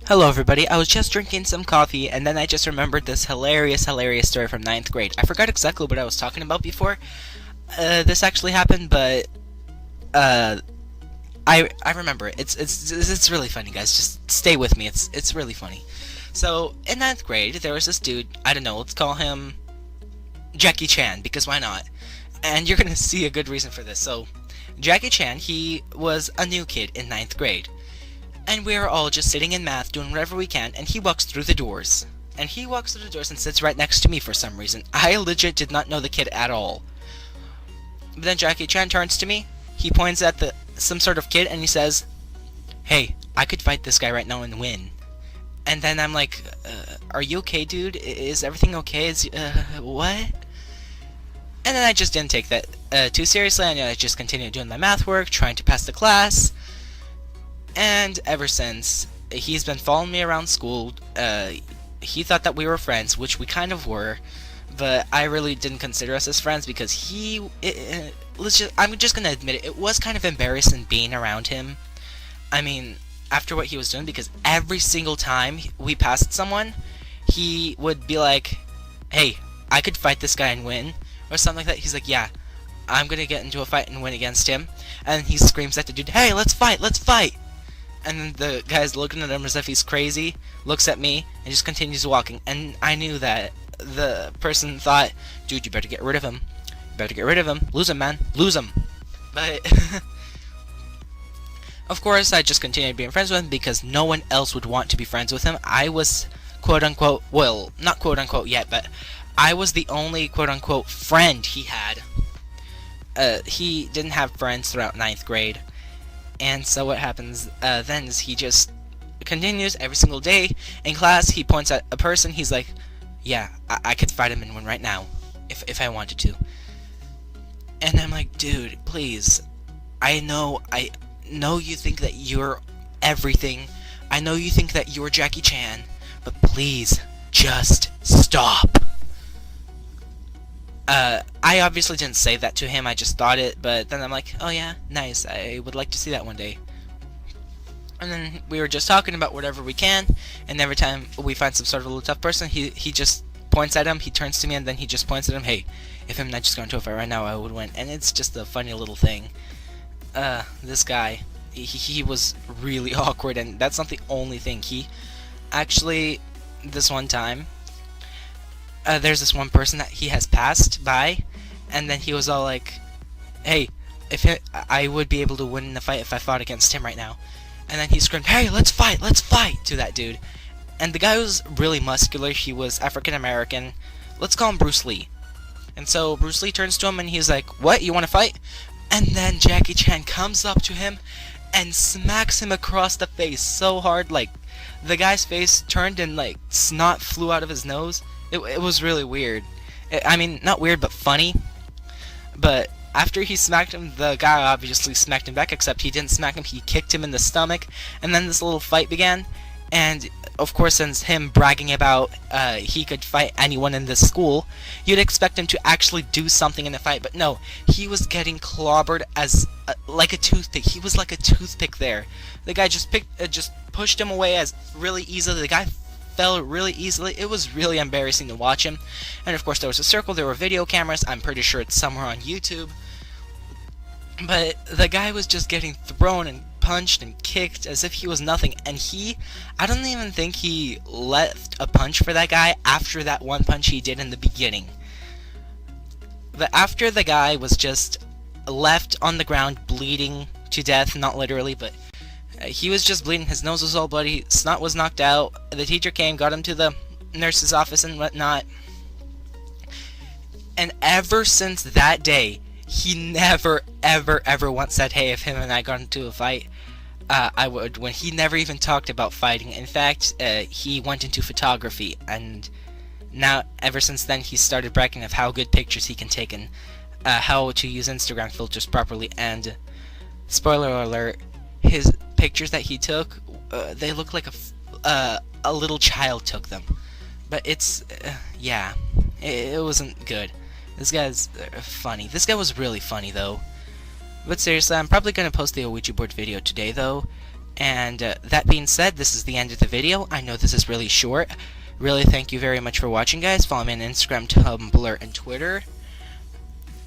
Hello everybody, I was just drinking some coffee and then I just remembered this hilarious story from ninth grade. I forgot exactly what I was talking about before this actually happened, but uh, I remember it. It's really funny, guys. Just stay with me. It's really funny. So in ninth grade, there was this dude. I don't know. Let's call him Jackie Chan because why not? And you're gonna see a good reason for this. So Jackie Chan, he was a new kid in ninth grade. And we are all just sitting in math, doing whatever we can, and he walks through the doors. And he walks through the doors and sits right next to me for some reason. I legit did not know the kid at all. But then Jackie Chan turns to me, he points at some sort of kid, and he says, "Hey, I could fight this guy right now and win." And then I'm like, are you okay, dude? Is everything okay? What? And then I just didn't take that too seriously, and I just continued doing my math work, trying to pass the class. And ever since, he's been following me around school. He thought that we were friends, which we kind of were, but I really didn't consider us as friends because I'm just gonna admit it was kind of embarrassing being around him. I mean, after what he was doing, because every single time we passed someone, he would be like, "Hey, I could fight this guy and win," or something like that. He's like, "Yeah, I'm gonna get into a fight and win against him," and he screams at the dude, "Hey, let's fight, let's fight!" And then the guy's looking at him as if he's crazy, looks at me, and just continues walking. And I knew that the person thought, "Dude, you better get rid of him. You better get rid of him. Lose him, man. Lose him." But, of course, I just continued being friends with him because no one else would want to be friends with him. I was, quote-unquote, well, not quote-unquote yet, but I was the only, quote-unquote, friend he had. He didn't have friends throughout ninth grade. And so what happens then is he just continues every single day in class. He points at a person. He's like, "Yeah, I could fight him and win right now if I wanted to." And I'm like, "Dude, please. I know you think that you're everything. I know you think that you're Jackie Chan, but please just stop." I obviously didn't say that to him, I just thought it, but then I'm like, "Oh yeah, nice, I would like to see that one day." And then we were just talking about whatever we can, and every time we find some sort of a little tough person, he just points at him, he turns to me, and then he just points at him, "Hey, if him and I just got into a fight right now, I would win." And it's just a funny little thing. This guy, he was really awkward, and that's not the only thing. He actually, this one time, there's this one person that he has passed by, and then he was all like, "Hey, I would be able to win in the fight if I fought against him right now." And then he screamed, "Hey, let's fight to that dude." And the guy was really muscular. He was African American. Let's call him Bruce Lee. And so Bruce Lee turns to him and he's like, "What? You want to fight?" And then Jackie Chan comes up to him and smacks him across the face so hard, like the guy's face turned and like snot flew out of his nose. It was really weird. I mean, not weird, but funny. But after he smacked him, the guy obviously smacked him back, except he didn't smack him, he kicked him in the stomach, and then this little fight began. And, of course, since him bragging about he could fight anyone in this school, you'd expect him to actually do something in the fight, but no, he was getting clobbered as, like a toothpick. He was like a toothpick there. The guy just pushed him away as really easily. The guy fell really easily. It was really embarrassing to watch him. And of course there was a circle, there were video cameras. I'm pretty sure it's somewhere on YouTube. But the guy was just getting thrown and punched and kicked as if he was nothing. And I don't even think he left a punch for that guy after that one punch he did in the beginning. But after the guy was just left on the ground bleeding to death, not literally, but he was just bleeding, his nose was all bloody, snot was knocked out, the teacher came, got him to the nurse's office and whatnot. And ever since that day, he never, ever once said, "Hey, if him and I got into a fight, I would win." He never even talked about fighting. In fact, he went into photography, and now, ever since then, he started bragging of how good pictures he can take and how to use Instagram filters properly. And, spoiler alert, his pictures that he took, they look like a little child took them. But it's, yeah, it wasn't good. This guy's funny. This guy was really funny, though. But seriously, I'm probably going to post the Ouija board video today, though. And that being said, this is the end of the video. I know this is really short. Really, thank you very much for watching, guys. Follow me on Instagram, Tumblr, and Twitter.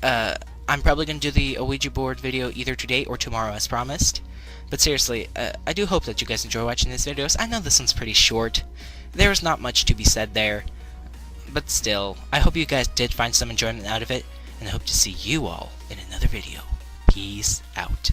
I'm probably going to do the Ouija board video either today or tomorrow as promised. But seriously, I do hope that you guys enjoy watching these videos. I know this one's pretty short. There's not much to be said there. But still, I hope you guys did find some enjoyment out of it. And I hope to see you all in another video. Peace out.